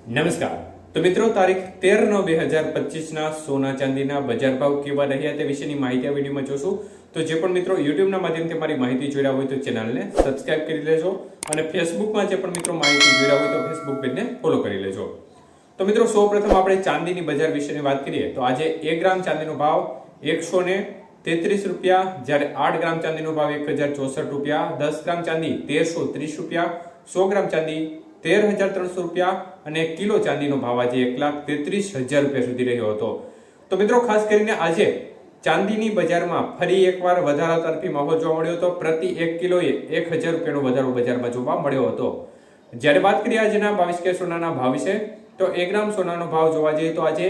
નમસ્કાર. તો મિત્રો, તારીખ 13/9/2025 સોના ચાંદીના બજાર ભાવ કેવા રહ્યા તે વિશેની માહિતી આ વિડીયોમાં જોશું. તો જે પણ મિત્રો યુટ્યુબના માધ્યમથી મારી માહિતી જોઈ રહ્યા હોય તો ચેનલને સબસ્ક્રાઇબ કરી લેજો અને ફેસબુકમાં જે પણ મિત્રો માહિતી જોઈ રહ્યા હોય તો ફેસબુક પેજને ફોલો કરી લેજો. તો મિત્રો, સૌપ્રથમ આપણે ચાંદીની બજાર વિશેની વાત કરીએ તો આજે 1 ગ્રામ ચાંદીનો ભાવ 133 રૂપિયા, જ્યારે 8 ગ્રામ ચાંદીનો ભાવ 1064 રૂપિયા, 10 ગ્રામ ચાંદી 1330 રૂપિયા, 100 ગ્રામ ચાંદી 13,300 રૂપિયા અને કિલો ચાંદીનો ભાવ આજે 1,33,000 રૂપિયા સુધી રહ્યો હતો. તો મિત્રો, ખાસ કરીને આજે ચાંદીની બજારમાં ફરી એકવાર વધારા તરફી માહોલ જોવા મળ્યો હતો. પ્રતિ 1 કિલોએ 1,000 રૂપિયાનો વધારો બજારમાં જોવા મળ્યો હતો. જ્યારે વાત કરીએ આજના 22 કે સોનાના ભાવ વિશે તો 1 ગ્રામ સોનાનો ભાવ જોવા જઈએ તો આજે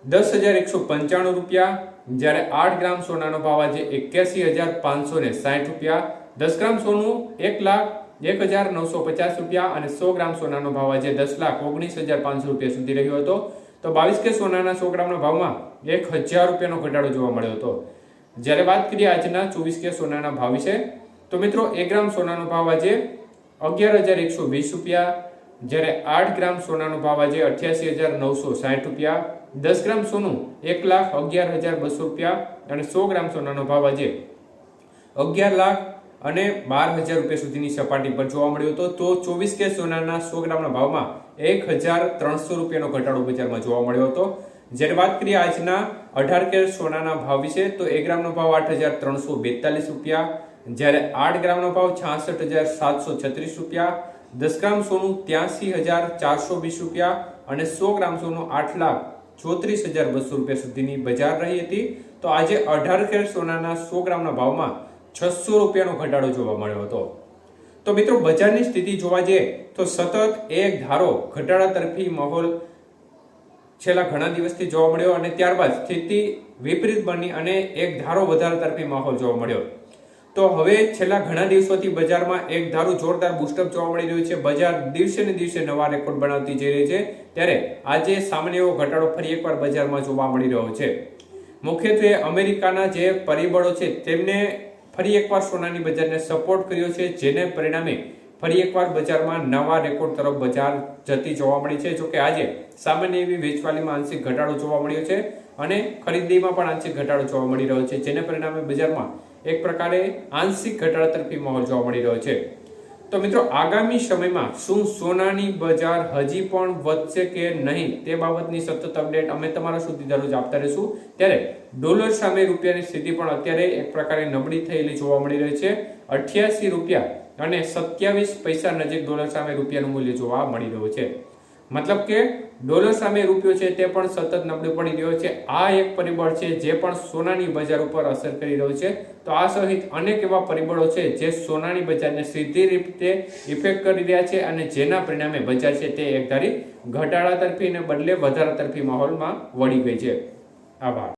10,195 રૂપિયા, જ્યારે 8 ગ્રામ સોનાનો ભાવ આજે 81,560 રૂપિયા, 10 ગ્રામ સોનું 1,01,950 રૂપિયા અને 100 ગ્રામ સોનાનો ભાવ આજે 10,19,500 રૂપિયા સુધી રહ્યો હતો. તો 22 કે સોનાના 100 ગ્રામના ભાવમાં 1,000 રૂપિયાનો ઘટાડો જોવા મળ્યો હતો. જ્યારે વાત કરીએ આજના 24 કે સોનાના ભાવ વિશે તો મિત્રો 1 ગ્રામ સોનાનો ભાવ આજે 11,120 રૂપિયા, જ્યારે 8 ગ્રામ સોનાનો ભાવ આજે 88,960 રૂપિયા, 10 ગ્રામ સોનું 1,11,200 રૂપિયા અને 100 ગ્રામ સોનાનો ભાવ આજે 11,12,000 રૂપિયા સુધીની સપાટી પર જોવા મળ્યો હતો. તો 24 કે સોનાના 100 ગ્રામના ભાવમાં 1,300 રૂપિયાનો ઘટાડો બજારમાં જોવા મળ્યો હતો. જ્યારે વાત કરીએ આજના 18 કે સોનાના ભાવ વિશે તો 1 ગ્રામનો ભાવ 8,342 રૂપિયા, જ્યારે 8 ગ્રામનો ભાવ 66,736 રૂપિયા, 10 ગ્રામ સોનું 83,420 રૂપિયા અને 100 ગ્રામ સોનું 8,34,200 રૂપિયા સુધીની બજાર રહી હતી. તો આજે 18 કે સોનાના 100 ગ્રામના ભાવમાં 600 રૂપિયાનો ઘટાડો જોવા મળ્યો હતો. તો મિત્રો, બજારની સ્થિતિ જોવા જઈએ તો સતત એક ધારો ઘટાડા તરફી માહોલ છેલ્લા ઘણા દિવસથી જોવા મળ્યો અને ત્યારબાદ સ્થિતિ વિપરીત બની અને એક ધારો વધારા તરફી માહોલ જોવા મળ્યો. તો હવે છેલ્લા ઘણા દિવસોથી બજારમાં એક ધારું જોરદાર બૂસ્ટઅપ જોવા મળી રહ્યું છે. બજાર દિવસે ને દિવસે નવા રેકોર્ડ બનાવતી જઈ રહી છે, ત્યારે આજે સામાન્ય એવો ઘટાડો ફરી એકવાર બજારમાં જોવા મળી રહ્યો છે. મુખ્યત્વે અમેરિકાના જે પરિબળો છે તેમને ફરી એકવાર સોનાની બજારને સપોર્ટ કર્યો છે, જેને પરિણામે ફરી એકવાર બજારમાં નવા રેકોર્ડ તરફ બજાર જતી જોવા મળી છે. જોકે આજે સામાન્ય એવી વેચવાલીમાં આંશિક ઘટાડો જોવા મળ્યો છે અને ખરીદીમાં પણ આંશિક ઘટાડો જોવા મળી રહ્યો છે, જેને પરિણામે બજારમાં એક પ્રકારે આંશિક ઘટાડા તરફી માહોલ જોવા મળી રહ્યો છે. તો મિત્રો, આગામી સમયમાં શું સોનાની બજાર હજી પણ વધશે કે નહીં તે બાબતની સતત અપડેટ અમે તમારા સુધી દરરોજ આપતા રહીશું. ત્યારે ડોલર સામે રૂપિયાની સ્થિતિ પણ અત્યારે એક પ્રકારે નબળી થયેલી જોવા મળી રહી છે. 88 રૂપિયા અને 27 પૈસા નજીક ડોલર સામે રૂપિયાનું મૂલ્ય જોવા મળી રહ્યું છે. મતલબ કે ડોલર સામે રૂપિયો છે તે પણ સતત નબળો પડી રહ્યો છે. આ એક પરિબળ છે જે પણ સોનાની બજાર ઉપર અસર કરી રહ્યો છે. તો આ સહિત અનેક એવા પરિબળો છે જે સોનાની બજારને સીધી રીતે ઇફેક્ટ કરી રહ્યા છે અને જેના પરિણામે બજાર છે તે એકધારી ઘટાડા તરફીને બદલે વધારા તરફી માહોલમાં વળી ગઈ છે. આભાર.